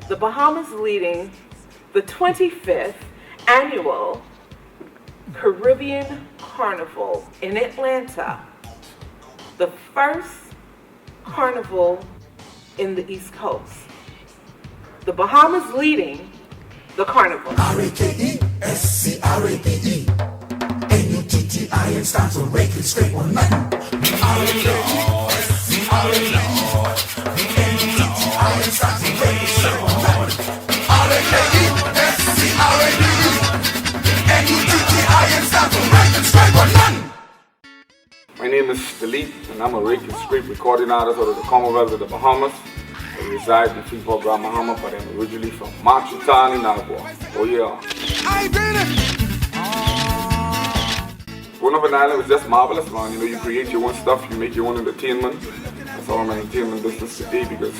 the Bahamas leading the 25th Annual Caribbean Carnival in Atlanta, the first carnival in the East Coast. The Bahamas leading the carnival. R-A-K-E-S-C-R-A-P-E N-U-T-T-I-N stands for rake and scrape or nothing. R-A-K-E-S-C-R-A-P-E N-U-T-T-I-N stands for rake and scrape or nothing. R-A-K-E-S-C-R-A-P-E N-U-T-T-I-N stands for rake and scrape or nothing. My name is Stileet, and I'm a rake and scrape recording artist out of the Commonwealth of the Bahamas. I reside in Freeport, Grand Marshal, but I'm originally from Marchitown in Alabama. Oh yeah. Growing up in Ireland was just marvelous, man. You know, you create your own stuff, you make your own entertainment. That's all my entertainment business today, because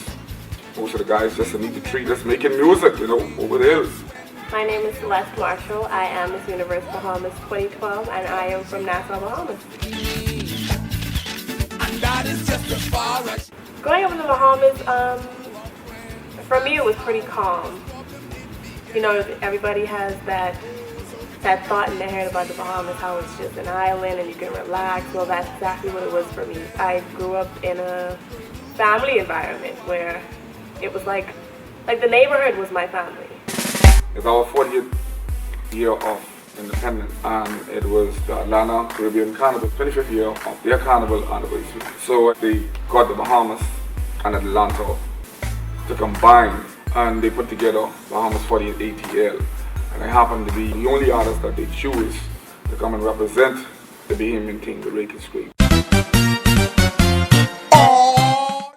most of the guys just need to treat us making music, you know, over the hills. My name is Celeste Marshall. I am Miss Universe Bahamas 2012, and I am from Nassau, Bahamas. Growing up in the Bahamas, for me it was pretty calm. You know, everybody has that thought in their head about the Bahamas, how it's just an island and you can relax. Well, that's exactly what it was for me. I grew up in a family environment where it was like the neighborhood was my family. It's our 40th year of independence, and it was the Atlanta Caribbean Carnival, 25th year of their carnival anniversary. So they got the Bahamas and Atlanta to combine, and they put together Bahamas 40th ATL. And I happen to be the only artist that they choose to come and represent the Bahamian thing, the Rake and Scrape.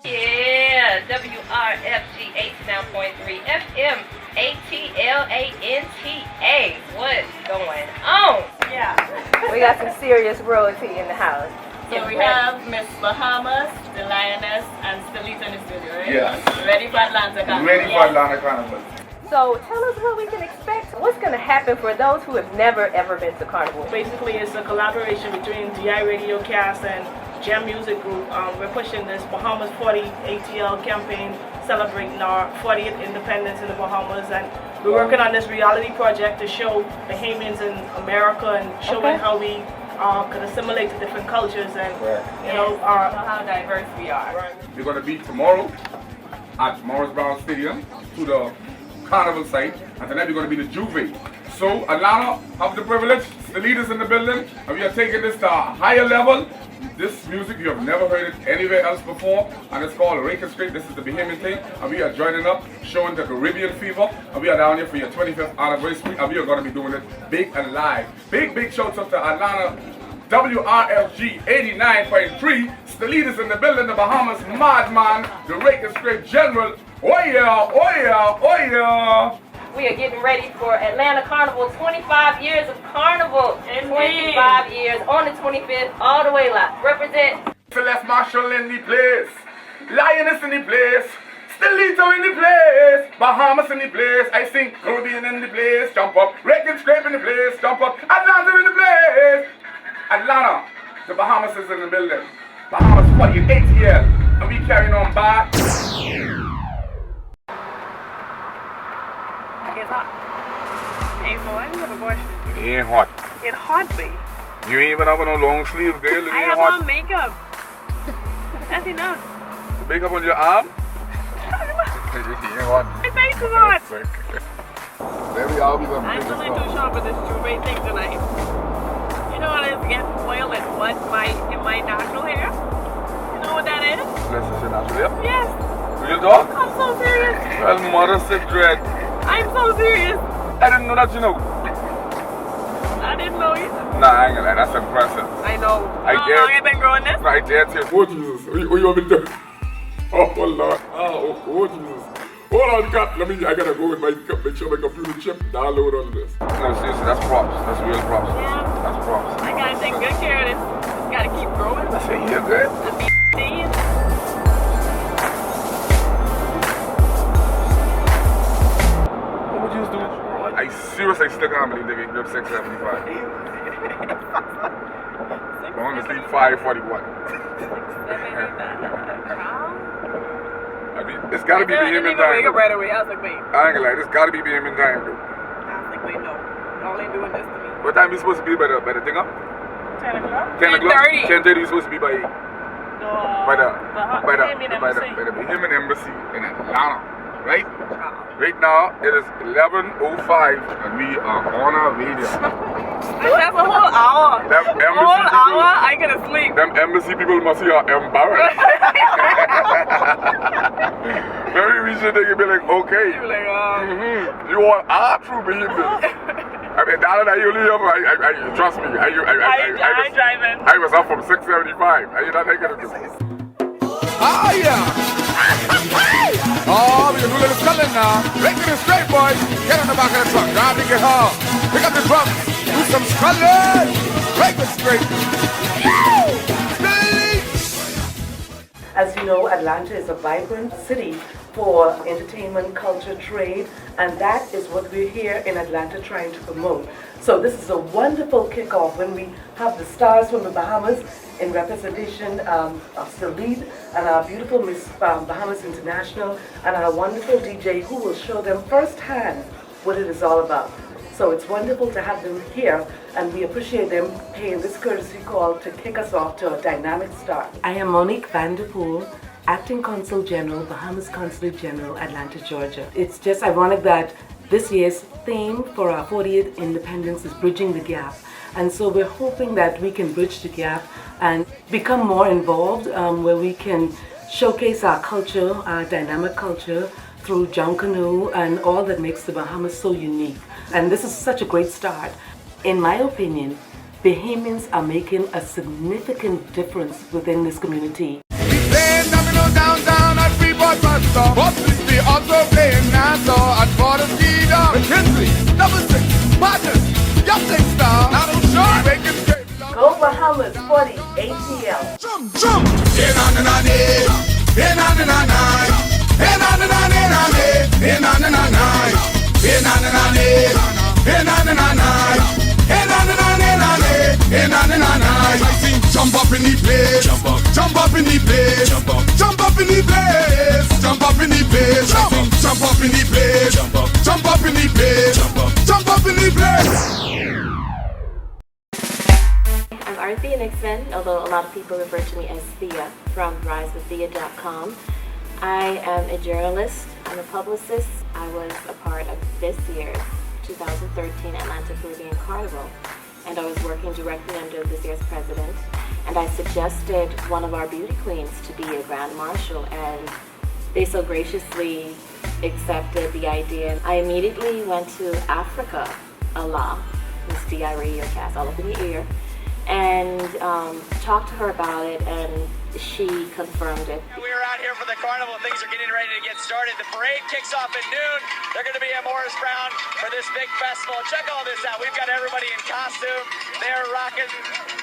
Yeah, WRFG 89.3 FM. ATLANTA. What's going on? Yeah. We got some serious royalty in the house. So we have Miss Bahamas, the Lioness, and Stileet in the studio, right? Yes. Ready for Atlanta Carnival? Ready for Atlanta Carnival. So tell us what we can expect. What's going to happen for those who have never ever been to Carnival? Basically, it's a collaboration between DIRadioCast and Gem Music Group. We're pushing this Bahamas 40 ATL campaign, celebrating our 40th independence in the Bahamas, and we're working on this reality project to show Bahamians in America and showing how we can assimilate to different cultures and you know how diverse we are. We're going to be tomorrow at Morris Brown Stadium to the carnival site, and tonight we're going to be the Juve. So Atlanta, have the privilege, the leaders in the building, and we are taking this to a higher level. This music, you have never heard it anywhere else before, and it's called Rake and Scrape. This is the Bahamian thing, and we are joining up, showing the Caribbean fever, and we are down here for your 25th anniversary, and we are going to be doing it big and live. Big shouts out to Atlanta, WRFG 89.3, the leaders in the building, the Bahamas Madman, the Rake and Scrape General. Oh yeah, oh yeah, oh yeah. We are getting ready for Atlanta Carnival. 25 years of Carnival. 25 years on the 25th, all the way live. Represent Celeste Marshall in the place, Lioness in the place, Stileet in the place, Bahamas in the place, I sing Caribbean in the place, jump up, Rake and Scrape in the place, jump up, Atlanta in the place. Atlanta, the Bahamas is in the building. Bahamas 48th year, and we carrying on back. It's hot. Hey boy, I have a question. It ain't hot. It's hot, babe. You ain't even have no long sleeves, girl. It I ain't have hot. on makeup. That's enough. Makeup on your arm? It ain't hot. My face is hot. There we are. I'm feeling too sharp with this Juve thing tonight. You know what is getting oil and what in my natural hair? You know what that is? This is your natural hair? Yes. Real talk? I'm so serious. Well, mother said dread. I'm so serious. I didn't know that, you know. I didn't know either. Nah, I ain't gonna lie. That's impressive. I know. I How did. long have you been growing this? I dare to. Oh, Jesus. What you want me to do? Oh, Lord. Oh, Jesus. Hold on, Cap. I gotta go with make sure my computer chip download all of this. No, seriously, that's props. That's real props. Yeah. That's props. I gotta take good care of this. Just gotta keep growing. I say, you're good. I be seeing. What would you do? I seriously still can't believe they gave up 675. Going to sleep 541. I mean, It's gotta be Bahamian time. Wake up right away. I was like, wait. I ain't gonna lie, it's gotta be Bahamian time, dude. I was like, wait, no. Y'all ain't doing this to me. What time are you supposed to be by the thing up? 10 o'clock? 10 o'clock? 10:30. 10:30 you supposed to be by the Bahamian Embassy. Bahamian Embassy in Atlanta, right? Right now it is 11:05 and we are on our way there. That's a whole hour. Them Whole embassy hour? people, I gotta sleep. them embassy people must be embarrassed. Maybe we should be like, okay, You like, you are our true Bahamians. I mean, Dada, you live, trust me, I ain't driving. I was up from 675. Are you not taking it? Ah, yeah. Oh, we can do a little sculling now. Breaking it straight, boys. Get on the back of the truck. Grab the guitar. Pick up the drums. Do some sculling. Break it straight. As you know, Atlanta is a vibrant city for entertainment, culture, trade, and that is what we're here in Atlanta trying to promote. So this is a wonderful kickoff when we have the stars from the Bahamas in representation of Stileet and our beautiful Miss Bahamas International and our wonderful DJ who will show them firsthand what it is all about. So it's wonderful to have them here, and we appreciate them paying this courtesy call to kick us off to a dynamic start. I am Monique Vanderpool, Acting Consul General, Bahamas Consulate General, Atlanta, Georgia. It's just ironic that this year's theme for our 40th Independence is Bridging the Gap. And so we're hoping that we can bridge the gap and become more involved, where we can showcase our culture, our dynamic culture, through Junkanoo and all that makes the Bahamas so unique. And this is such a great start. In my opinion, Bahamians are making a significant difference within this community. Playing domino downtown at Freeport Bus Stop. Buses be also playing Nassau at Border Ski Down. McKinley, Double Six, Partners, Youngling Star. Now don't show making straight. Go Bahamas 40 ATL. Jump, jump. Hey, na na na na. Hey, na na na na. Hey, na na na na na. Hey, na na na na. Hey, na na na na. Hey, na na na na. Hey, na na na na. Hey, na na na na. I sing jump up in the place. Jump up in the place. Jump up in the place. Jump up in the place. Jump up in the place. Jump up in the place. Jump up in the place. I'm Arthea Nixon, although a lot of people refer to me as Thea from RiseWithThea.com. I am a journalist, I'm a publicist. I was a part of this year's 2013 Atlanta Caribbean Carnival, and I was working directly under this year's president, and I suggested one of our beauty queens to be a Grand Marshal, and they so graciously accepted the idea. I immediately went to Africa, Allah, Miss DIRadioCast, all up in the ear, and talked to her about it, and she confirmed it. We're out here for the carnival. Things are getting ready to get started. The parade kicks off at noon. They're going to be at Morris Brown for this big festival. Check all this out. We've got everybody in costume. They're rocking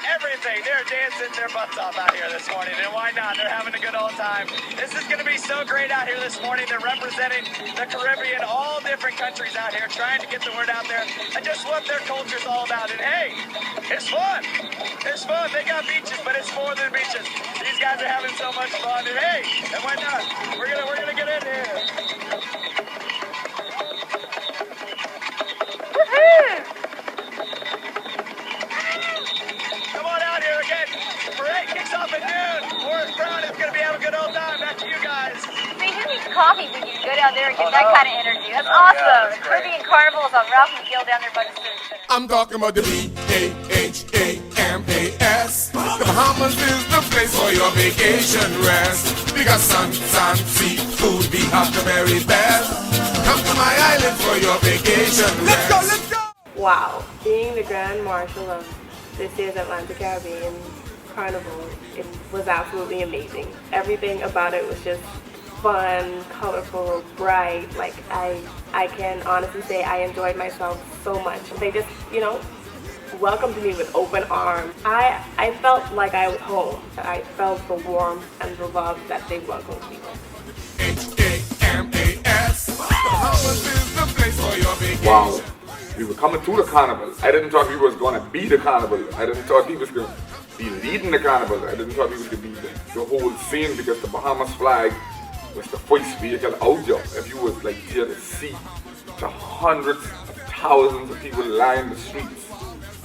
everything. They're dancing their butts off out here this morning. And why not? They're having a good old time. This is going to be so great out here this morning. They're representing the Caribbean, all different countries out here, trying to get the word out there and just what their culture's all about. And hey, it's fun. It's fun. They got beaches, but it's more than beaches. These guys are having so much fun, and hey, and why not? We're gonna get in here. Woohoo! Come on out here again. The parade kicks off at noon. Morris Brown is gonna be having a good old time. Back to you guys. See, who needs coffee when you go down there and get that kind of energy? That's awesome. Yeah, that's great. Caribbean Carnival is on Ralph McGill down there by the Civic Center. I'm talking about the BAHAMAS. The Bahamas is the place for your vacation rest. We got sun, seafood, we have the very best. Come to my island for your vacation rest. Let's go! Wow, being the Grand Marshal of this year's Atlanta Caribbean Carnival, it was absolutely amazing. Everything about it was just fun, colorful, bright. Like I can honestly say I enjoyed myself so much. They just, welcomed me with open arms. I felt like I was home. I felt the warmth and the love that they welcomed me with. HAMAS. The Bahamas is the place for your vacation. Wow. We were coming to the carnival. I didn't thought we was going to be the carnival. I didn't thought he was going to be leading the carnival. I didn't thought he was going to be the whole scene, because the Bahamas flag was the first vehicle out there. If you was like there to see the hundreds of thousands of people lining the streets,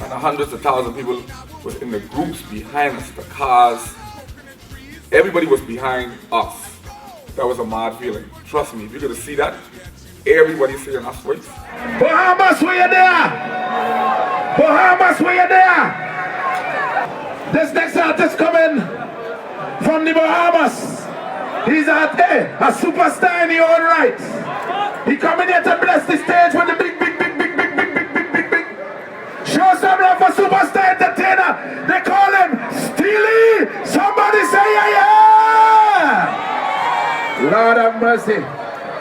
and the hundreds of thousands of people was in the groups behind us, the cars. Everybody was behind us. That was a mad feeling. Trust me, if you could see that, everybody seeing us first. Bahamas, where you there? Bahamas, where you there? This next artist coming from the Bahamas. He's a superstar in his own right. He coming here to bless the stage with the big. Show some love for superstar entertainer. They call him Stileet. Somebody say yeah. Lord have mercy.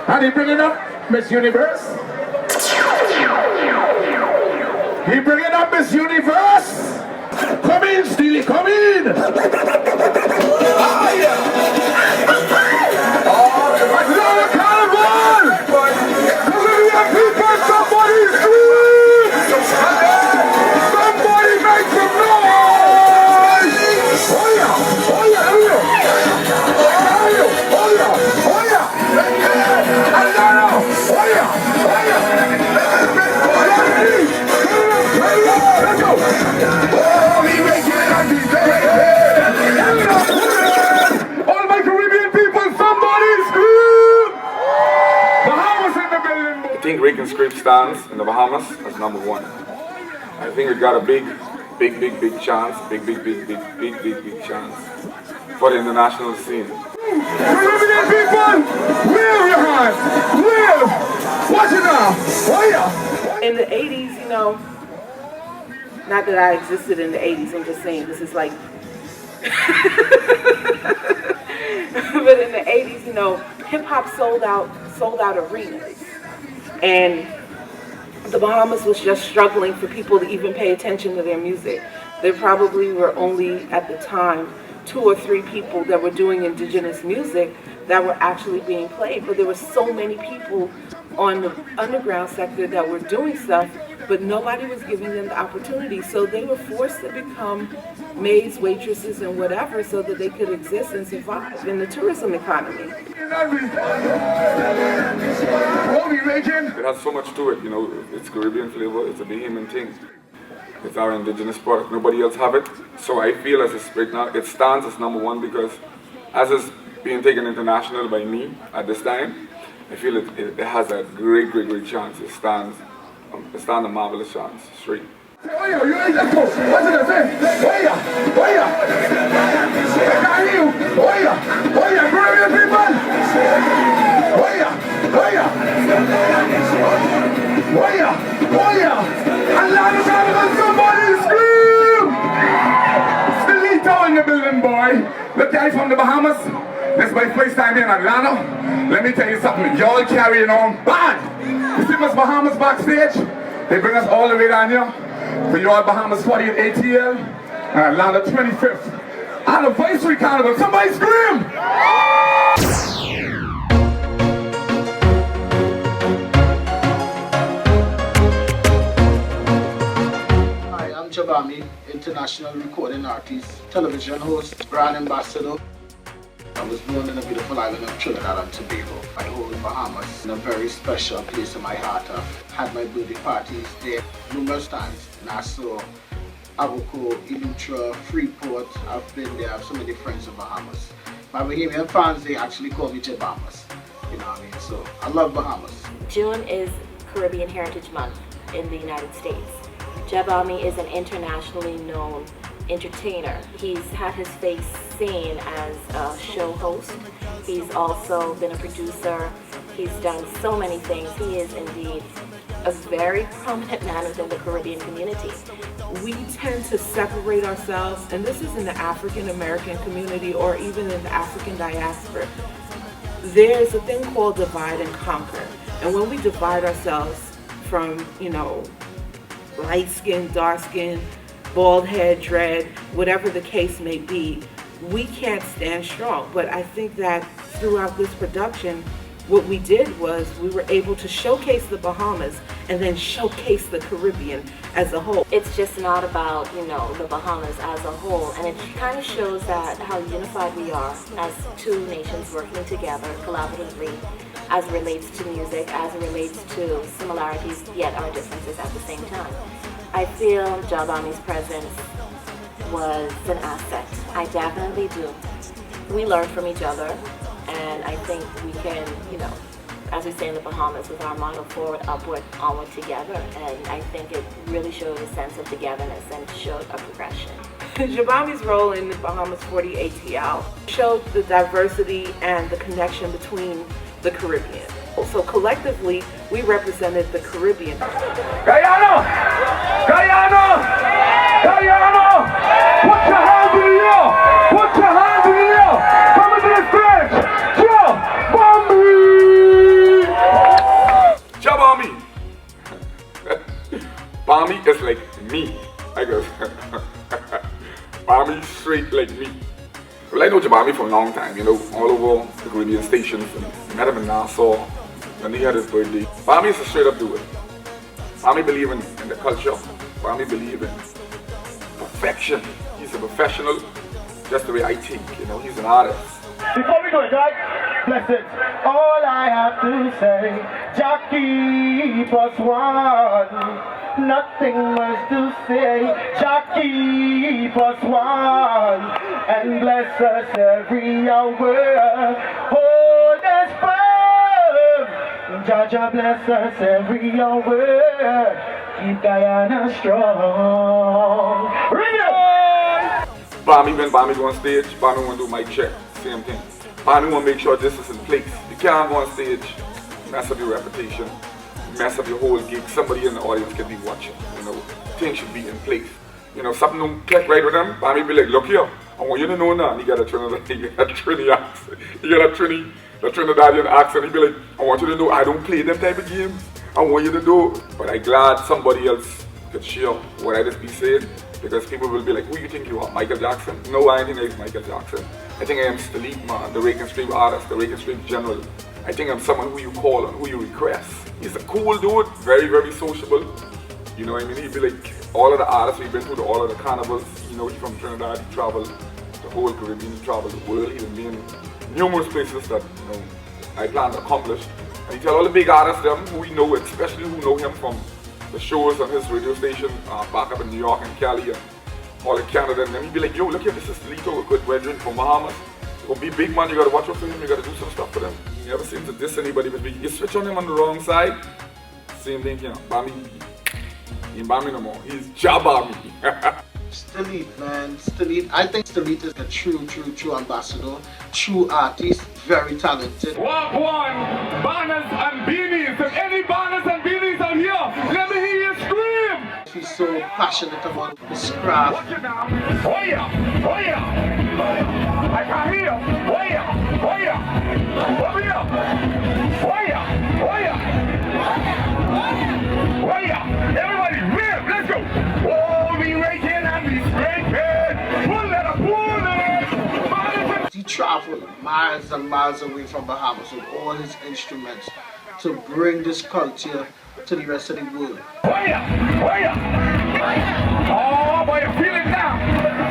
And he bringing up Miss Universe. He bringing up Miss Universe. Come in, Stileet, come in. Oh, yeah. Atlanta Carnival. Caribbean people, somebody scream. Somebody make some noise. Oh, yeah. Oh, yeah. Oh, yeah. Atlanta. Oh, yeah. Let's go. All my Caribbean people, somebody scream! Bahamas in the building. I think Rake and Scrape stands in the Bahamas as number one. I think we got a big chance, big chance for the international scene. Caribbean people, where your hands? Where? Watch it now. Oh yeah. In the 80s, you know, not that I existed in the 80s, I'm just saying this is like, but in the 80s, you know, hip hop sold out arenas. And the Bahamas was just struggling for people to even pay attention to their music. There probably were only, at the time, 2 or 3 people that were doing indigenous music that were actually being played. But there were so many people on the underground sector that were doing stuff, but nobody was giving them the opportunity. So they were forced to become maids, waitresses, and whatever so that they could exist and survive in the tourism economy. It has so much to it, you know. It's Caribbean flavor, it's a Bahamian thing. It's our indigenous product, nobody else have it. So I feel as it's right now, it stands as number one because as it's being taken international by me at this time, I feel it has a great chance. It stands a marvelous chance, straight. Oh yeah, you ain't that close. What's it say? Oh yeah. I hear you. Oh yeah, Caribbean people. Oh yeah. Atlanta Carnival, somebody scream! Stileet in the building, boy. The guy from the Bahamas. This is my first time in Atlanta. Let me tell you something. Y'all carrying on bad. You see Miss Bahamas backstage? They bring us all the way down here for your Bahamas 40th ATL and Atlanta 25th Anniversary Carnival. Somebody scream! Hi, I'm Jah Bammi, international recording artist, television host, brand ambassador. I was born in the beautiful island of Trinidad and Tobago. I hold Bahamas in a very special place in my heart. I've had my birthday parties there numerous times. Nassau, Abaco, Elutra, Freeport. I've been there. I have so many friends in Bahamas. My Bahamian fans, they actually call me Jah Bahamas. You know what I mean? So I love Bahamas. June is Caribbean Heritage Month in the United States. Jah Bammi is an internationally known entertainer. He's had his face seen as a show host. He's also been a producer. He's done so many things. He is indeed a very prominent man within the Caribbean community. We tend to separate ourselves, and this is in the African American community or even in the African diaspora. There's a thing called divide and conquer. And when we divide ourselves from, light skin, dark skin, bald head, dread, whatever the case may be, we can't stand strong. But I think that throughout this production, what we did was we were able to showcase the Bahamas and then showcase the Caribbean as a whole. It's just not about, the Bahamas as a whole, and it kind of shows that how unified we are as two nations working together collaboratively as it relates to music, as it relates to similarities, yet our differences at the same time. I feel Jah Bammi's presence was an asset. I definitely do. We learn from each other, and I think we can, as we say in the Bahamas, with our motto, forward, upward, onward, together. And I think it really showed a sense of togetherness and showed a progression. Jah Bammi's role in the Bahamas 40 ATL showed the diversity and the connection between the Caribbean. So collectively, we represented the Caribbean. Guyana! Guyana! Guyana! Put your hands in the air! Put your hands in the air! Come into the stage! Jah Bammi! Jah Bammi. Bammi is like me, I guess. Bammi straight like me. Well, I know Jah Bammi for a long time, all over the Caribbean stations. Met him in Nassau, and he had his birthday. Bammi is a straight up dude. Bammi believe in the culture. Bammi believe in perfection. He's a professional, just the way I think, he's an artist. Before we go, God bless it. All I have to say, Jah keep us one. Nothing much to say, Jah keep us one. And bless us every hour. Hold us firm. Jah bless us every hour. Keep Guyana strong. Ring it! Bammi, when Bammi go on stage, Bammi want to do mic check, same thing. Bammi want to make sure this is in place. You can't go on stage, mess up your reputation, mess up your whole gig. Somebody in the audience can be watching, things should be in place. Something don't click right with them, Bammi be like, look here, I want you to know now, he got a Trinidadian accent. He got a Trinidadian accent. He be like, I want you to know I don't play them type of games. I want you to know. But I'm glad somebody else could share what I just be saying, because people will be like, who you think you are, Michael Jackson? No, I don't think I'm Michael Jackson. I think I am Stileet, man, the Rake and Stream artist, the Rake and Stream general. I think I'm someone who you call and who you request. He's a cool dude, very, very sociable. You know what I mean? He'd be like, all of the artists we've been through, all of the carnivals, he's from Trinidad, he traveled the whole Caribbean, he traveled the world, he's been in numerous places that, I plan to accomplish. And he tell all the big artists, them who we know, especially who know him from the shows on his radio station back up in New York and Cali and all in Canada, and then he'd be like, yo, look here, this is Stileet, a good brethren from Bahamas. He'll be big man, you gotta watch out for him, you gotta do some stuff for them. You never seem to diss anybody, but you switch on him on the wrong side, same thing, Bammi, he ain't Bammi no more, he's Jah Bammi. Stileet, man, Stileet. I think Stileet is a true ambassador, true artist, very talented. Walk one, banners and beanies. If any banners and beanies out here, let me hear you scream. He's so passionate about his craft. Oh yeah, oh yeah. I can hear. Oh yeah, oh yeah. Oh yeah, oh yeah, oh yeah. Oh yeah. Everybody, rip, let's go. Oh, we raking and we scraping. Pull it up, pull it. He traveled miles and miles away from Bahamas with all his instruments to bring this culture to the rest of the world. Oh yeah, oh yeah. Oh boy, you feel it now.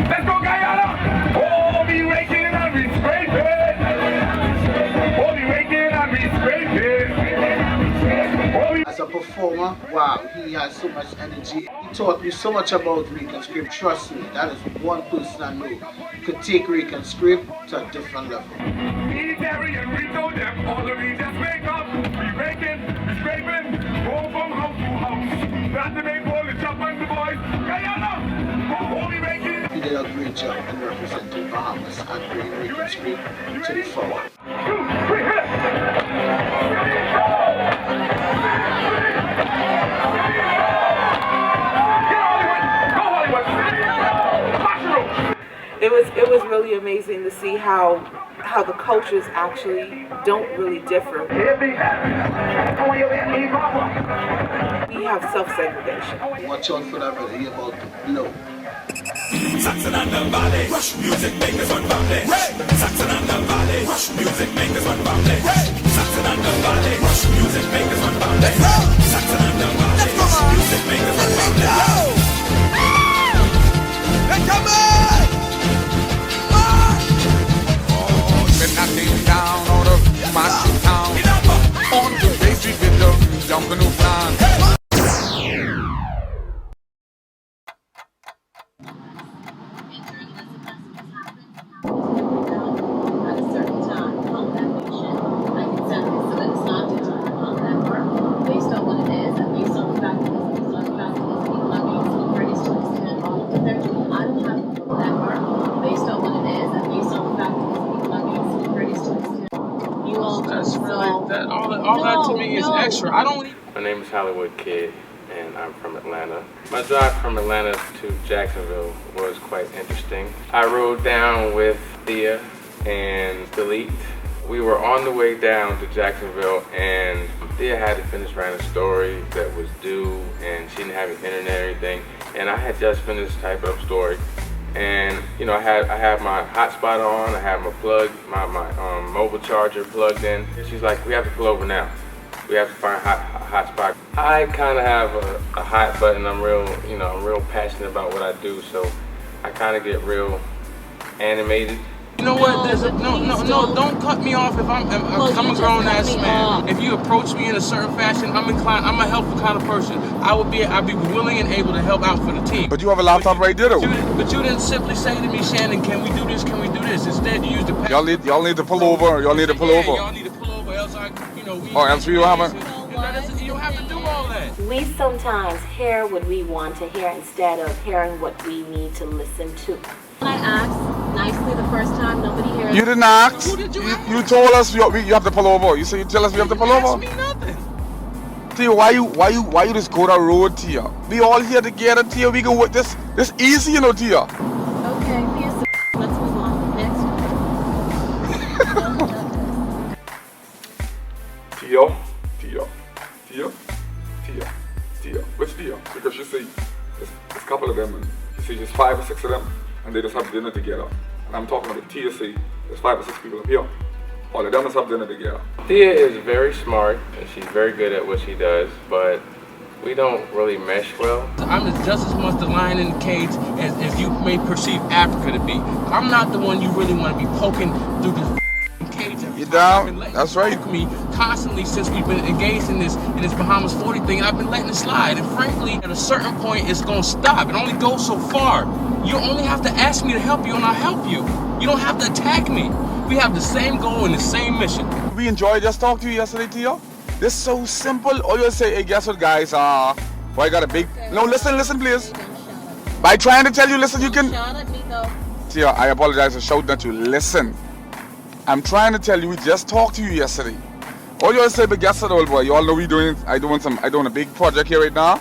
Let's go, Guyana. Oh, we raking and we scraping. Oh, we raking and we scraping. As a performer, wow, he has so much energy. He taught me so much about Rake and Scrape. Trust me, that is one person I know could take Rake and Scrape to a different level. We carry and we know them. All of we just wake up. We raking, we scraping, go from house to house. That's the main goal, it's up on the boys. Guyana! Oh, we raking. He did a great job in representing Bahamas and bringing Rake and Scrape to the forward. It was really amazing to see how the cultures actually don't really differ. We have self-segregation. Watch out for that brother, he about to blow. Saxon and the Valley, rush music makers one family. Saxon and the Valley, rush music makers one family. Saxon and the Valley, rush music makers one family. Saxon and the Valley, rush music makers one family. Hey, come on! Oh, been knocking down all the massive town. On the Bay Street with the jumping new plan. All that to me is extra. I don't. My name is Hollywood Kid, and I'm from Atlanta. My drive from Atlanta to Jacksonville was quite interesting. I rode down with Thea and Stileet. We were on the way down to Jacksonville, and Thea had to finish writing a story that was due, and she didn't have the internet or anything. And I had just finished typing up a story, and you know, I had my hotspot on, I had my plug, my mobile charger plugged in. And she's like, "We have to pull over now. We have to find a hotspot." I kind of have a hot button. I'm real passionate about what I do, so I kind of get real animated. You know what? There's a no. Don't cut me off if I'm a grown ass man. If you approach me in a certain fashion, I'm inclined. I'm a helpful kind of person. I'd be willing and able to help out for the team. But you have a laptop right there, though. But you didn't simply say to me, "Shannon, can we do this? Can we do this?" Instead, you used the. Y'all need to pull over. Y'all need to pull over. Y'all need to pull over, else else we don't have a. You don't have to do all that. We sometimes hear what we want to hear instead of hearing what we need to listen to. I asked nicely the first time, nobody hears. You didn't ask. You told us you have to pull over. You tell us we have to pull over. You asked me nothing. Tia, why you just go that road, Tia? We all here together, Tia. We can work this easy, you know, Tia. Okay, let's move on. Next. Tia. Which Tia? Because you see, there's a couple of them, and you see just 5 or 6 of them, and they just have dinner together. And I'm talking about TSC. There's 5 or 6 people up here. All of them just have dinner together. Thea is very smart, and she's very good at what she does, but we don't really mesh well. I'm just as much the lion in the cage as you may perceive Africa to be. I'm not the one you really want to be poking through this cage. You down? That's right. Me constantly since we've been engaged in this Bahamas 40 thing, and I've been letting it slide. And frankly, at a certain point, it's gonna stop. It only goes so far. You only have to ask me to help you, and I'll help you. You don't have to attack me. We have the same goal and the same mission. We enjoyed just talking to you yesterday, Tia. This is so simple. All you say, "Hey, guess what, guys? I got a big." No, listen, please. By trying to tell you, listen, you can. Shout at me though. Tia, I apologize for shouting at you. Listen. I'm trying to tell you, we just talked to you yesterday. All you say, but guess what, old boy? You all know I doing a big project here right now.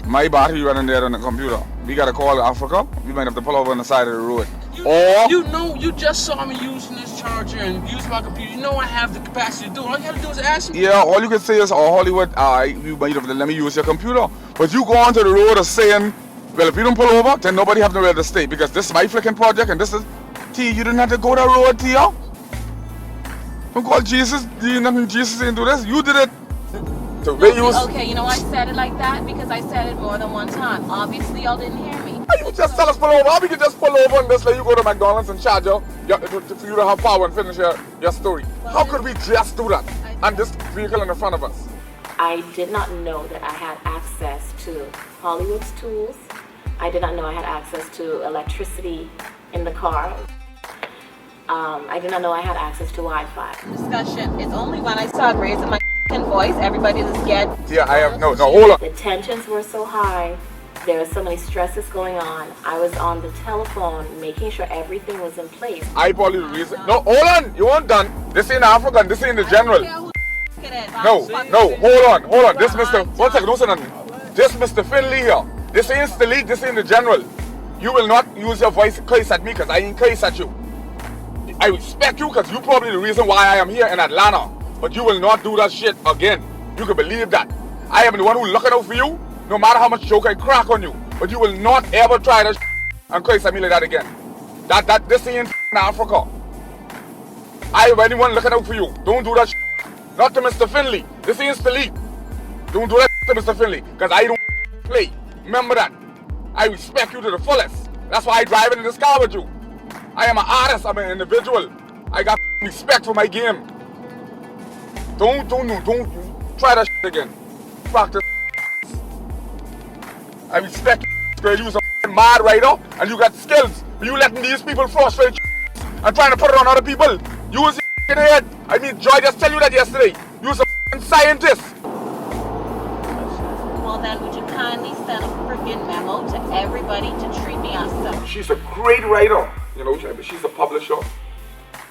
My battery running there on the computer. We gotta call Africa. We might have to pull over on the side of the road. You just saw me using this charger and using my computer. You know I have the capacity to do it. All you gotta do is ask me. Yeah, all you can say is, Hollywood, you might have to let me use your computer. But you go onto the road of saying, well, if you don't pull over, then nobody have nowhere to stay because this is my flicking project and this is, T, you didn't have to go that road, Tia. Don't call Jesus. Jesus didn't do this. You did it. Okay, you know I said it like that because I said it more than one time. Obviously, y'all didn't hear me. You just tell us pull over. We can just pull over and just let you go to McDonald's and charge you for you to have power and finish your story. How could we just do that? And this vehicle in the front of us. I did not know that I had access to Hollywood's tools. I did not know I had access to electricity in the car. I did not know I had access to Wi-Fi. Discussion. It's only when I started raising my voice, everybody was scared. Yeah, I have no, hold on. The tensions were so high. There were so many stresses going on. I was on the telephone making sure everything was in place. I probably the reason. No, hold on. You weren't done. This ain't African. This ain't the general. No, hold on. This Mr. One second, don't say nothing. This Mr. Finley here. This ain't Stileet. This ain't the general. You will not use your voice to curse at me because I ain't curse at you. I respect you because you probably the reason why I am here in Atlanta. But you will not do that shit again. You can believe that. I am the one who looking out for you, no matter how much joke I crack on you. But you will not ever try that and crazy me like that again. This ain't Africa. I have anyone looking out for you. Don't do that Not to Mr. Finley. This ain't Stileet. Don't do that to Mr. Finley, because I don't play. Remember that. I respect you to the fullest. That's why I drive in this car with you. I am an artist, I'm an individual. I got respect for my game. Don't try that again. Practice. I respect you, girl. You a mad writer and you got skills. But you letting these people frustrate and trying to put it on other people. You was in the head. I mean, Joy just tell you that yesterday. You was a scientist. Well then, would you kindly send a freaking memo to everybody to treat me as such? She's a great writer. You know, she's a publisher.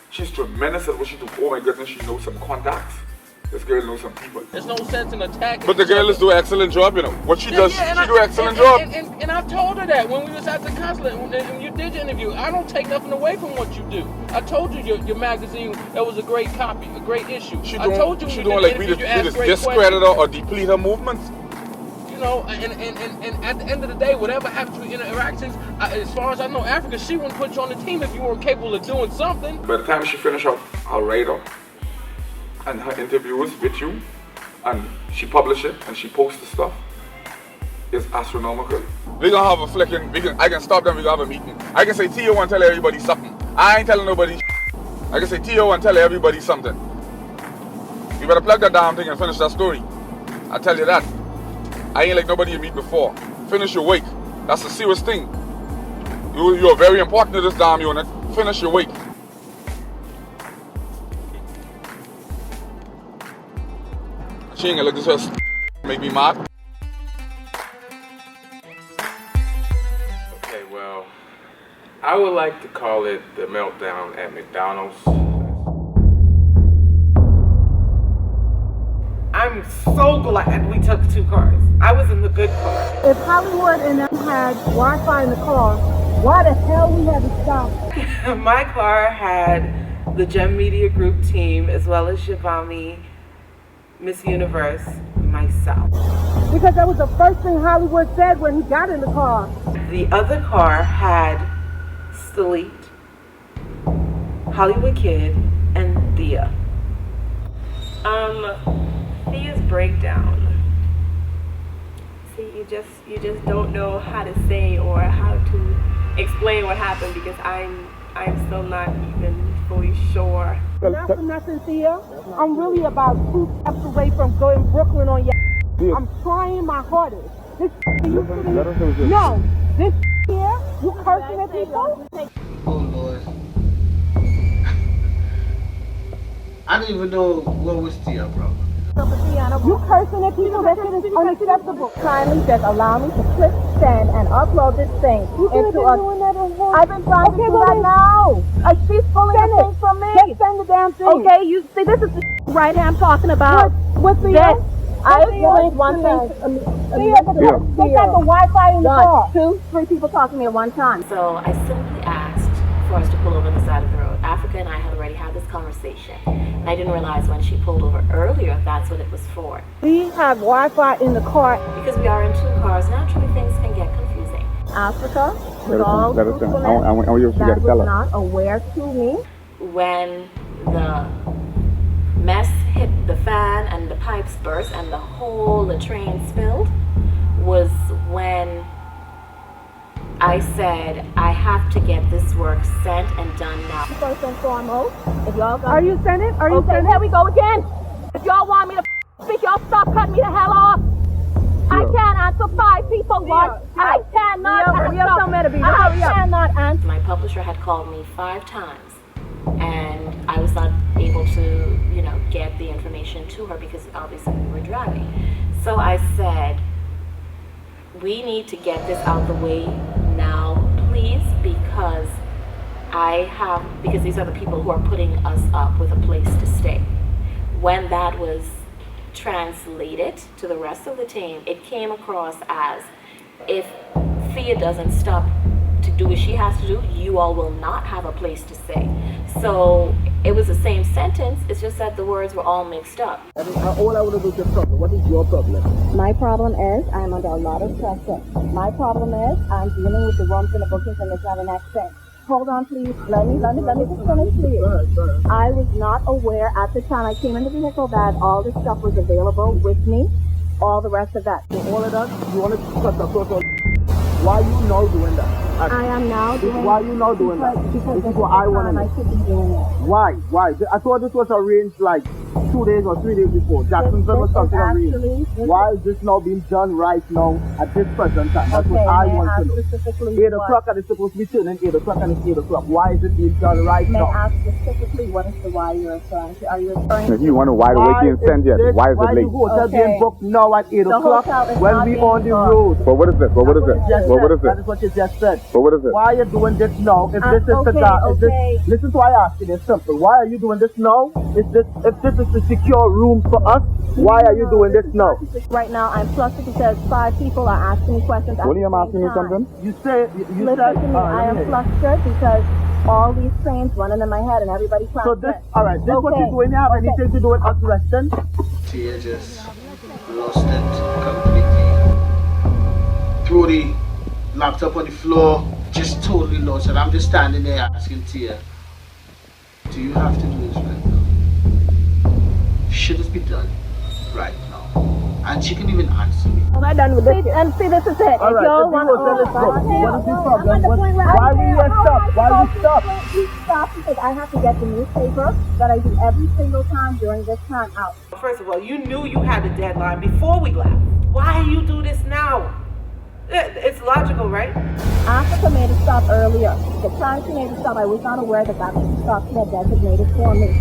She's tremendous at what she do. Oh my goodness, she knows some contacts. This girl knows some people. There's no sense in attacking. But the girl is doing an excellent job, you know. What she does, she do an excellent job. And I told her that when we was at the consulate, when you did your interview. I don't take nothing away from what you do. I told you your magazine, that was a great copy, a great issue. She I told you she don't like we just discredit her or deplete her movements. You know, and at the end of the day, whatever happens with interactions, as far as I know, Africa, she wouldn't put you on the team if you weren't capable of doing something. By the time she finished her radar and her interviews with you, and she published it and she posts the stuff, it's astronomical. We're gonna have a flicking, I can stop them, we're gonna have a meeting. I can say T.O. and tell everybody something. I ain't telling nobody. I can say T.O. and tell everybody something. You better plug that damn thing and finish that story. I tell you that. I ain't like nobody you meet before. Finish your wake. That's a serious thing. You're very important to this damn unit. Finish your wake. She ain't gonna look this way, make me mad. Okay, well, I would like to call it the meltdown at McDonald's. I'm so glad we took 2 cars. I was in the good car. If Hollywood and them had Wi-Fi in the car, why the hell we had to stop? My car had the Gem Media Group team as well as Jah Bammi, Miss Universe, myself. Because that was the first thing Hollywood said when he got in the car. The other car had Stileet, Hollywood Kid, and Thea. Thea's breakdown. See, you just don't know how to say or how to explain what happened because I'm still not even fully sure. Not for nothing, Thea. I'm really about 2 steps away from going Brooklyn on your. I'm trying my hardest. This no, this here, you cursing at people? Oh Lord. I didn't even know what was Thea, bro. You cursing at people? That shit is unacceptable. Kindly just allow me to click send and upload this thing into a. I've been trying to do that now. She's pulling the thing from me. Just send the damn thing. Okay, you see, this is the right here I'm talking about. What's the this? I explained one thing. They got the Wi-Fi in the car. 2, 3 people talking to me at one time. So I simply asked for us to pull over on the side of the road. Africa and I had already had this conversation. And I didn't realize when she pulled over earlier, that's what it was for. We have Wi-Fi in the car. Because we are in 2 cars, naturally things can get confusing. Africa, with all truthfulness, that was not aware to me. When the mess hit the fan and the pipes burst and the whole latrine spilled was when I said, I have to get this work sent and done now. First and foremost, if y'all are you sending? Are you sending? Here we go again. If y'all want me to speak, y'all stop cutting me the hell off. I can't answer 5 people once. I cannot answer. I cannot answer. My publisher had called me 5 times and I was not able to, get the information to her because obviously we were driving. So I said, we need to get this out the way now, please, because these are the people who are putting us up with a place to stay. When that was translated to the rest of the team, it came across as if Thea doesn't stop to do what she has to do, you all will not have a place to stay. So It was the same sentence, it's just that the words were all mixed up. All I want to do is your problem. What is your problem? My problem is I'm under a lot of pressure. My problem is I'm dealing with the rooms and the bookings and it's not an accent. Hold on, please. Let me just finish, please. I was not aware at the time I came in the vehicle that all this stuff was available with me. All the rest of that. So all of that, you want to cut the photo. Why are you now doing that? I am now doing Why are you now doing that? Because this is what I want to know. I should be doing it. Why? I thought this was arranged like 2 days or 3 days before. Jacksonville was something arranged. Why is this now being done right now at this present time? That's what I want to know. 8 o'clock and it's supposed to be turning 8 o'clock and it's 8 o'clock. Why is it being done right now? May I ask specifically what is the why you're referring to? Are you referring If you want to why the wait being sent yet? Why is it late? Why the hotel being booked now at 8 o'clock when we on the road? But what is it? But what is it? But what is it? That is what you just said. But what is it? Why are you doing this now? If this is listen to why I ask you. It's simple. Why are you doing this now? If this is to secure room for us, why are you doing this now? Right now, I'm flustered because 5 people are asking me questions. What are you asking me something? You said. Listen to me. I am flustered because all these trains running in my head and everybody trying to. So this, all right. This what you're doing. You have anything to do with us resting? Tia just lost it completely. Threw the laptop on the floor, just totally lost it. I'm just standing there asking Tia, do you have to do this right now? Should this be done right now? And she can even answer me. Am I done with this? And see, this is it. All right, what is the problem? Why we stop? Why we stop? We stop because I have to get the newspaper that I do every single time during this time out. First of all, you knew you had a deadline before we left. Why you do this now? It's logical, right? Africa made a stop earlier. The time she made a stop, I was not aware that that was the stop she had designated for me.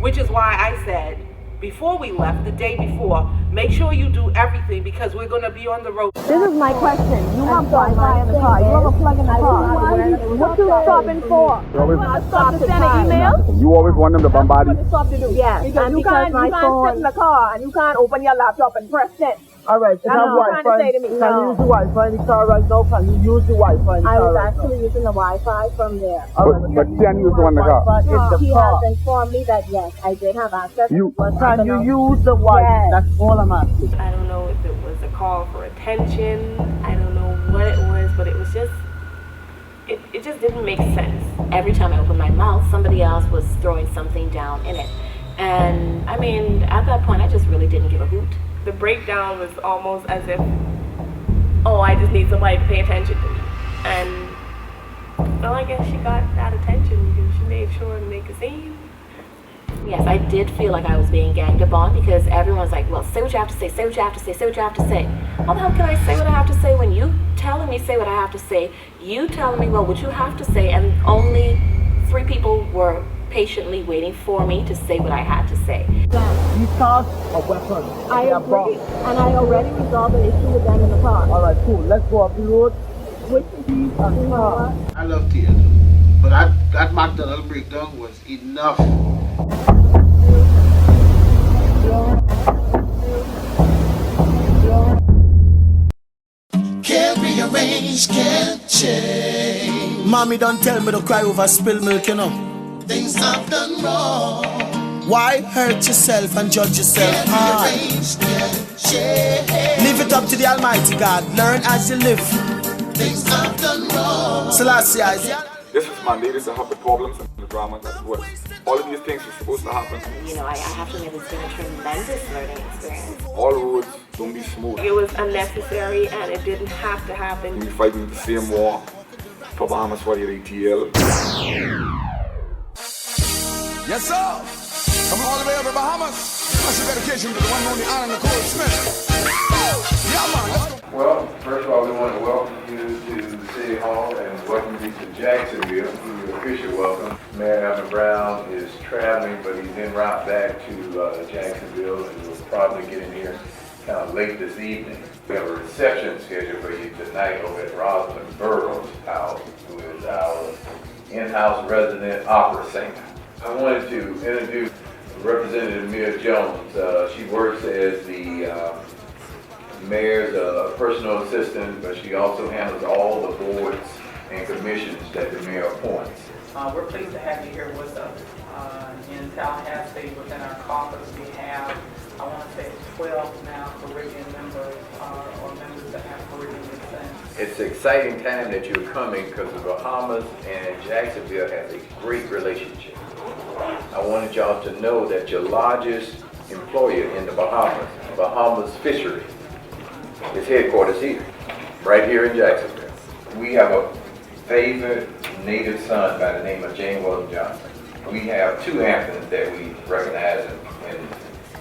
Which is why I said, before we left, the day before, make sure you do everything because we're going to be on the road. This is my question. You have Wi-Fi in the car. You have a plug in the car. What you stopping for? You want to stop to send an email? You always want them to bombard you? Yes. Because you can't sit in the car and you can't open your laptop and press send. All right, if I have Wi-Fi, can you use the Wi-Fi in the car right now? Can you use the Wi-Fi in the car? I was actually using the Wi-Fi from there. But she can't use the one in the car. She has informed me that yes, I did have access. Can you use the Wi-Fi? Yes. That's all I'm asking. I don't know if it was a call for attention. I don't know what it was, but it was just, it just didn't make sense. Every time I opened my mouth, somebody else was throwing something down in it. And I mean, at that point, I just really didn't give a hoot. The breakdown was almost as if, oh, I just need somebody to pay attention to me. And, well, I guess she got that attention because she made sure to make a scene. Yes, I did feel like I was being ganged up on because everyone's like, well, say what you have to say, say what you have to say, say what you have to say. How the hell can I say what I have to say when you telling me say what I have to say, you telling me, well, what you have to say, and only 3 people were patiently waiting for me to say what I had to say. These cars are weapons. I agree, and I already resolved an issue with them in the car. All right, cool. Let's go up the road. Which is car. I love Tia, but that McDonald's breakdown was enough. Can't rearrange, can't change. Mommy don't tell me to cry over spilled milk, you know. Things I've done wrong. Why hurt yourself and judge yourself hard? Leave it up to the Almighty God. Learn as you live. Things I've done wrong. Celeste, this is Monday. This is how the problems and the drama that what all of these things are supposed to happen. You know, I have to admit it's been a tremendous learning experience. All roads don't be smooth. It was unnecessary and it didn't have to happen. We fighting the same war for Bahamas 48 ATL. Yes, sir. From all the way over Bahamas. Special dedication to the one and only Alan Nicole Smith. Yeah, man, let's go. Well, first of all, we want to welcome you to City Hall and welcome you to Jacksonville. Give you an official welcome. Mayor Alvin Brown is traveling, but he's en route back to Jacksonville and will probably get in here kind of late this evening. We have a reception scheduled for you tonight over at Rosamond Burroughs' house, who is our in-house resident opera singer. I wanted to introduce Representative Mia Jones. She works as the mayor's personal assistant, but she also handles all the board's and commissions that the mayor appoints. We're pleased to have you here with us in Tallahassee. Within our caucus, we have, I want to say 12 now Caribbean members or members that have Caribbean descent. It's an exciting time that you're coming because the Bahamas and Jacksonville have a great relationship. I wanted y'all to know that your largest employer in the Bahamas Fishery, is headquarters here, right here in Jacksonville. We have a favored native son by the name of James Weldon Johnson. We have two anthems that we recognize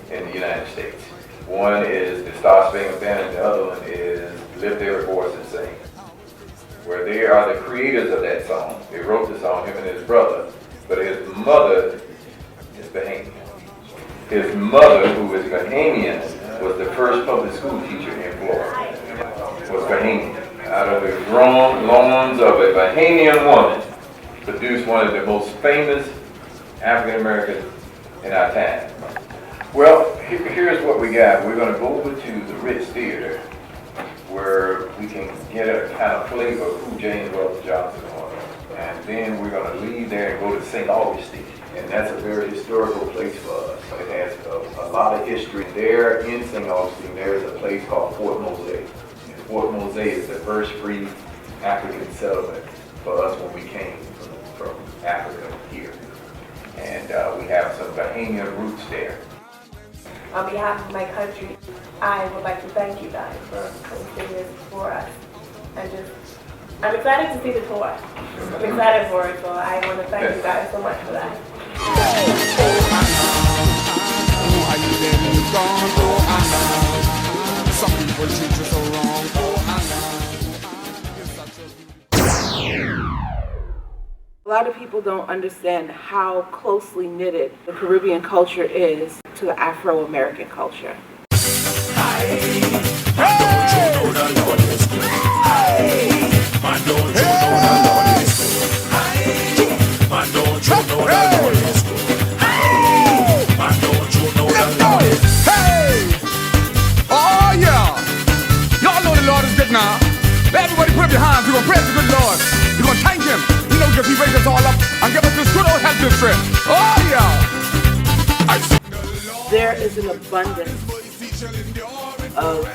in the United States. One is the Star Spangled Banner, and the other one is Lift Every Voice and Sing, where they are the creators of that song. They wrote the song, him and his brother, but his mother is Bahamian. His mother, who is Bahamian, was the first public school teacher in Florida, was Bahamian. Out of the grown loins of a Bahamian woman, produced one of the most famous African Americans in our time. Well, here's what we got. We're going to go over to the Ritz Theater, where we can get a kind of flavor of who James Weldon Johnson was. And then we're going to leave there and go to St. Augustine. And that's a very historical place for us. It has a lot of history. There in St. Augustine, there's a place called Fort Mose. And Fort Mose is the first free African settlement for us when we came from Africa here. And we have some Bahamian roots there. On behalf of my country, I would like to thank you guys for hosting this for us. I'm excited to see the tour. I'm excited for it, so I want to thank you guys so much for that. Some people treat you so wrong. A lot of people don't understand how closely knitted the Caribbean culture is to the Afro-American culture. Oh yeah! Y'all know the Lord is good now. Everybody put up your hands. We're going to praise the good Lord. We're going to thank Him. You know, because He raised us all up and give us this good old health and strength. Oh yeah! There is an abundance of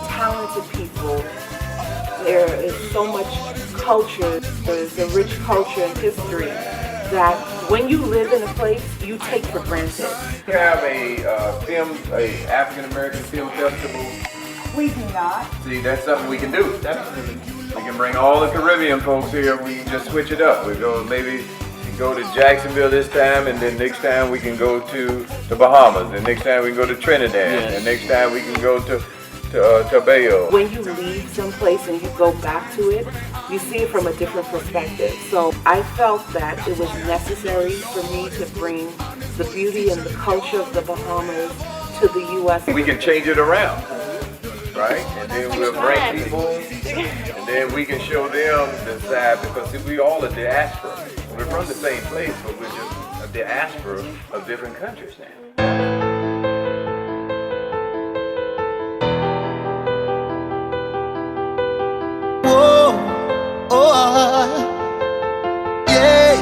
talented people. There is so much culture. There's a rich culture and history that when you live in a place, you take for granted. We have a African American film festival. We do not. See, that's something we can do. Definitely. We can bring all the Caribbean folks here. We can just switch it up. We go to Jacksonville this time, and then next time we can go to the Bahamas, and next time we can go to Trinidad, and next time we can go to Tobago. When you leave someplace and you go back to it, you see it from a different perspective. So I felt that it was necessary for me to bring the beauty and the culture of the Bahamas to the U.S. We can change it around, right? And then we'll bring people, and then we can show them the side, because we all a diaspora. We're from the same place, but we're just a diaspora of different countries now. Yeah.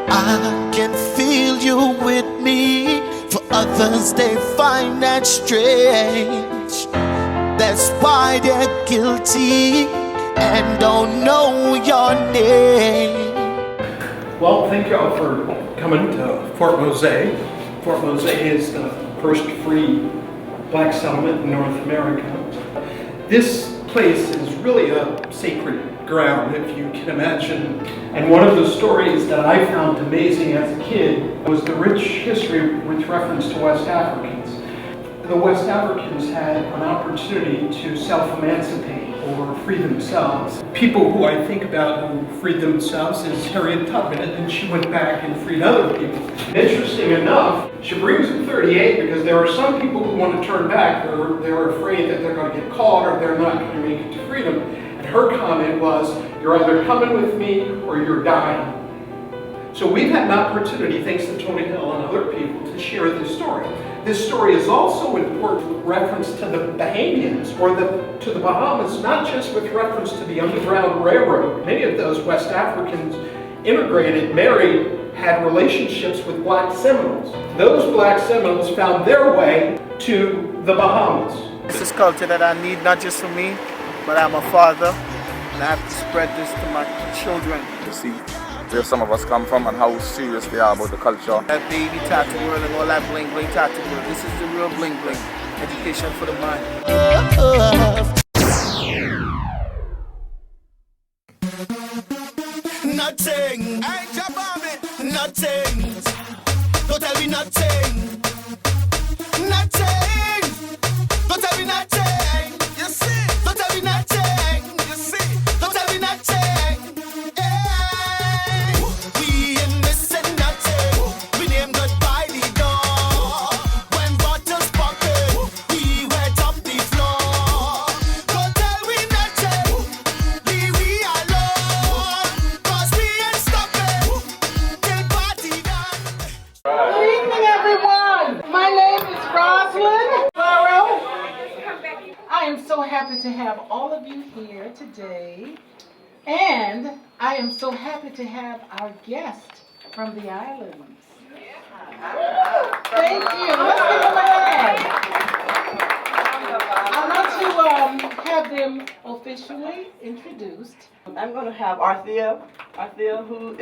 I can feel you with me. For others, they find that strange. That's why they're guilty and don't know your name. Well, thank you all for coming to Fort Mose. Fort Mose is the first free black settlement in North America. This place is really a sacred ground, if you can imagine. And one of the stories that I found amazing as a kid was the rich history with reference to West Africans. The West Africans had an opportunity to self-emancipate or free themselves. People who I think about who freed themselves is Harriet Tubman, and she went back and freed other people. Interesting enough, she brings in 38 because there are some people who want to turn back. They're afraid that they're going to get caught or they're not going to make it to freedom. And her comment was, you're either coming with me or you're dying. So we've had an opportunity, thanks to Tony Hill and other people, to share this story. This story is also important with reference to the Bahamians, or to the Bahamas, not just with reference to the Underground Railroad. Many of those West Africans immigrated, married, had relationships with black Seminoles. Those black Seminoles found their way to the Bahamas. This is culture that I need, not just for me, but I'm a father, and I have to spread this to my children. You see where some of us come from and how serious they are about the culture. That baby tattoo world and all that bling bling tattoo world. This is the real bling bling. Education for the mind. Nothing. Hey, Jah Bammi. Nothing. Don't tell me nothing. Nothing. Don't tell me nothing. You see? Don't tell me nothing. You see? Don't tell me nothing. Hey. We ain't missing nothing. We name God by the door. When bottles popping, we wet up the floor. Don't tell me nothing. Leave we alone. Cause we ain't stopping till party done. Good evening, everyone. My name is Rosalind Burrow. I am so happy to have all of you here today. And I am so happy to have our guest from the islands. Thank you. Let's give them a hand. I'd like to have them officially introduced. I'm going to have Arthea, who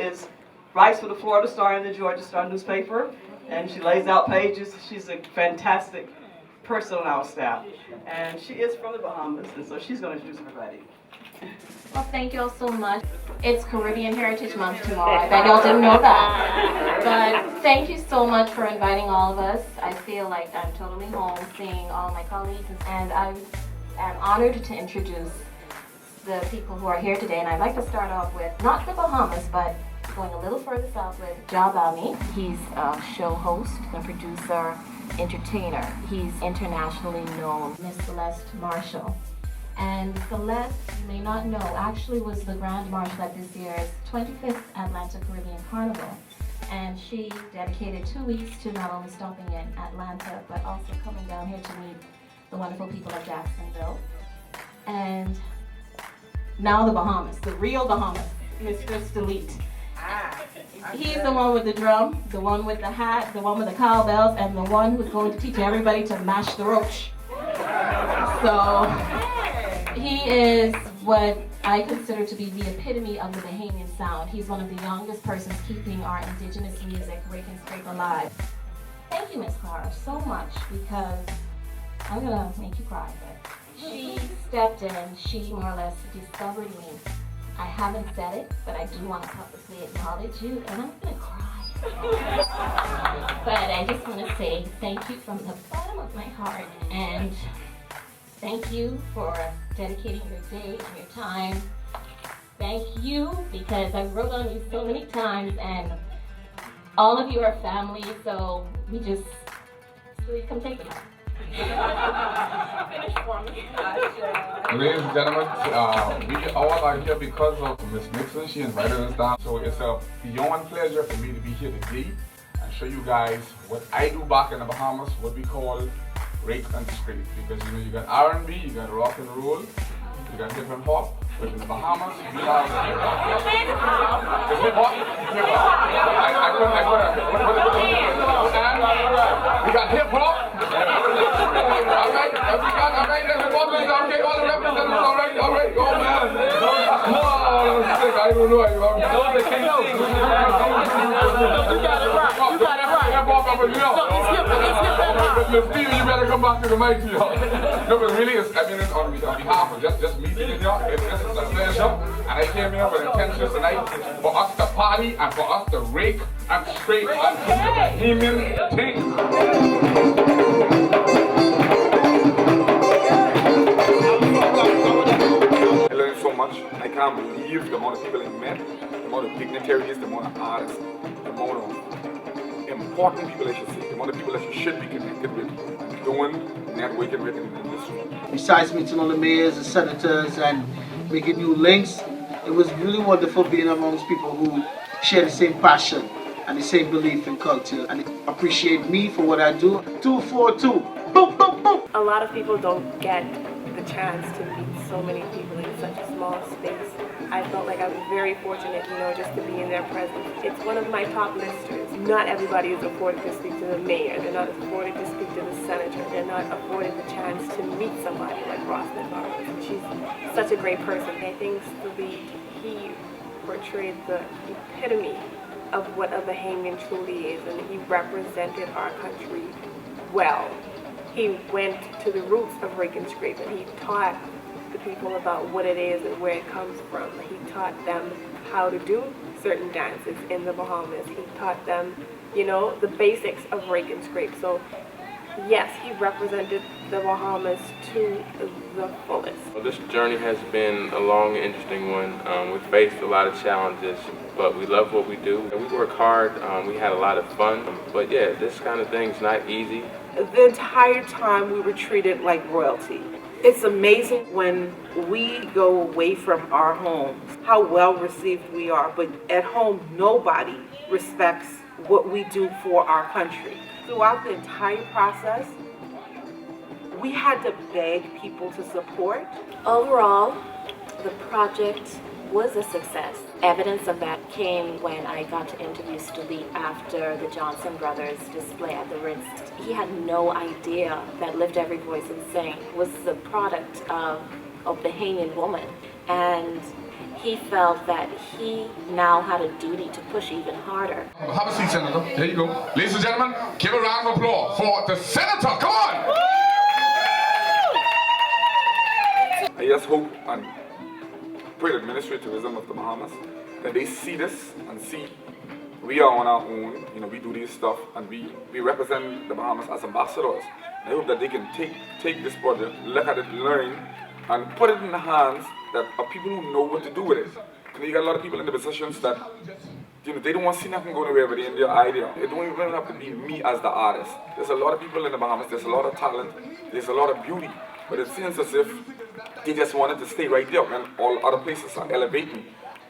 writes for the Florida Star and the Georgia Star newspaper, and she lays out pages. She's a fantastic person on our staff, and she is from the Bahamas, and so she's going to introduce everybody. Well, thank you all so much. It's Caribbean Heritage Month tomorrow. I bet y'all didn't know that. But thank you so much for inviting all of us. I feel like I'm totally home seeing all my colleagues, and I am honored to introduce the people who are here today. And I'd like to start off with not the Bahamas, but going a little further south with Jah Bammi. He's a show host, a producer, entertainer. He's internationally known. Miss Celeste Marshall. And Celeste, you may not know, actually was the Grand Marshal at this year's 25th Atlanta Carnival Carnival. And she dedicated 2 weeks to not only stopping in Atlanta, but also coming down here to meet the wonderful people of Jacksonville. And now the Bahamas, the real Bahamas, Mr. Stileet. He's the one with the drum, the one with the hat, the one with the cowbells, and the one who's going to teach everybody to mash the roach. So he is what I consider to be the epitome of the Bahamian sound. He's one of the youngest persons keeping our indigenous music, Rake and Scrape, alive. Thank you, Miss Clara, so much, because I'm gonna make you cry, but she stepped in, she more or less discovered me. I haven't said it, but I do want to publicly acknowledge you, and I'm gonna cry. But I just want to say thank you from the bottom of my heart, and thank you for dedicating your day and your time. Thank you, because I wrote on you so many times, and all of you are family, so we just, come take them out. Finish for me. Ladies and gentlemen, we all are here because of Miss Nixon. She invited us down. So it's a beyond pleasure for me to be here today and show you guys what I do back in the Bahamas, what we call Rake and Scrape. Because you know, you got R&B, you got rock and roll, you got hip and hop. But in the Bahamas, we have hip hop. We got hip hop. All right, go man. No, I don't know. You got it right. Miss Stevie, you better come back to the mic, y'all. No, but really, it's, I mean, on behalf of just meeting y'all, it's a pleasure. And I came here with intentions tonight for us to party and for us to rake and scrape and do the Bahamian thing. I learned so much. I can't believe the amount of people I met, the amount of dignitaries, the amount of artists, the amount of important people I should say, the amount of people that you should be connected with, doing networking with in the industry. Besides meeting all the mayors and senators and making new links, it was really wonderful being amongst people who share the same passion and the same belief in culture, and they appreciate me for what I do. 242. Boom, boom, boom. A lot of people don't get the chance to meet so many people in such a small space. I felt like I was very fortunate, just to be in their presence. It's one of my top listers. Not everybody is afforded to speak to the mayor. They're not afforded to speak to the senator. They're not afforded the chance to meet somebody like Roslyn Barrows. She's such a great person. I think Stileet, he portrayed the epitome of what a Bahamian truly is, and he represented our country well. He went to the roots of Rake and Scrape, and he taught the people about what it is and where it comes from. He taught them how to do certain dances in the Bahamas. He taught them, the basics of Rake and Scrape. So yes, he represented the Bahamas to the fullest. Well, this journey has been a long, interesting one. We faced a lot of challenges, but we love what we do. We work hard, we had a lot of fun, but yeah, this kind of thing's not easy. The entire time we were treated like royalty. It's amazing when we go away from our homes, how well received we are, but at home nobody respects what we do for our country. Throughout the entire process, we had to beg people to support. Overall, the project was a success. Evidence of that came when I got to interview Stileet after the Johnson Brothers display at the Ritz. He had no idea that Lift Every Voice and Sing was the product of a Bahamian woman. And he felt that he now had a duty to push even harder. Have a seat, Senator. There you go. Ladies and gentlemen, give a round of applause for the Senator. Come on! I just hope and pray that Ministry of Tourism of the Bahamas, that they see this and see we are on our own, we do this stuff and we represent the Bahamas as ambassadors. I hope that they can take this project, look at it, learn, and put it in the hands of people who know what to do with it. You got a lot of people in the positions that they don't want to see nothing going away with in their idea. It don't even have to be me as the artist. There's a lot of people in the Bahamas, there's a lot of talent, there's a lot of beauty, but it seems as if they just wanted to stay right there and all other places are elevating.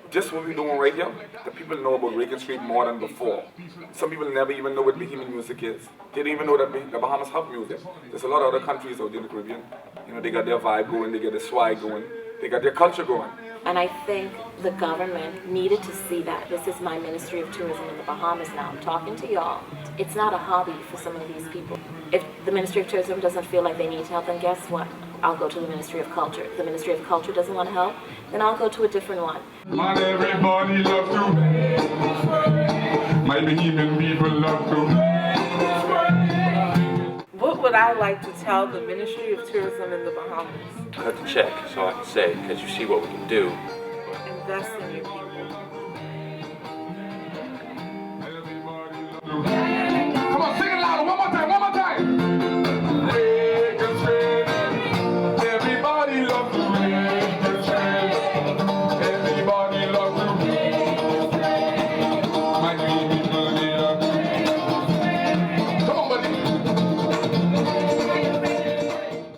Just what we're doing right here, the people know about Rake and Scrape more than before. Some people never even know what Bahamian music is. They don't even know that the Bahamas have music. There's a lot of other countries out there in the Caribbean. They got their vibe going, they got their swag going, they got their culture going. And I think the government needed to see that. This is my Ministry of Tourism in the Bahamas now. I'm talking to y'all. It's not a hobby for some of these people. If the Ministry of Tourism doesn't feel like they need help, then guess what? I'll go to the Ministry of Culture. If the Ministry of Culture doesn't want help, then I'll go to a different one. Man, everybody love to. My Bahamian people love to. What would I like to tell the Ministry of Tourism in the Bahamas? Cut the check, that's all I can say, because you see what we can do. Invest in your people.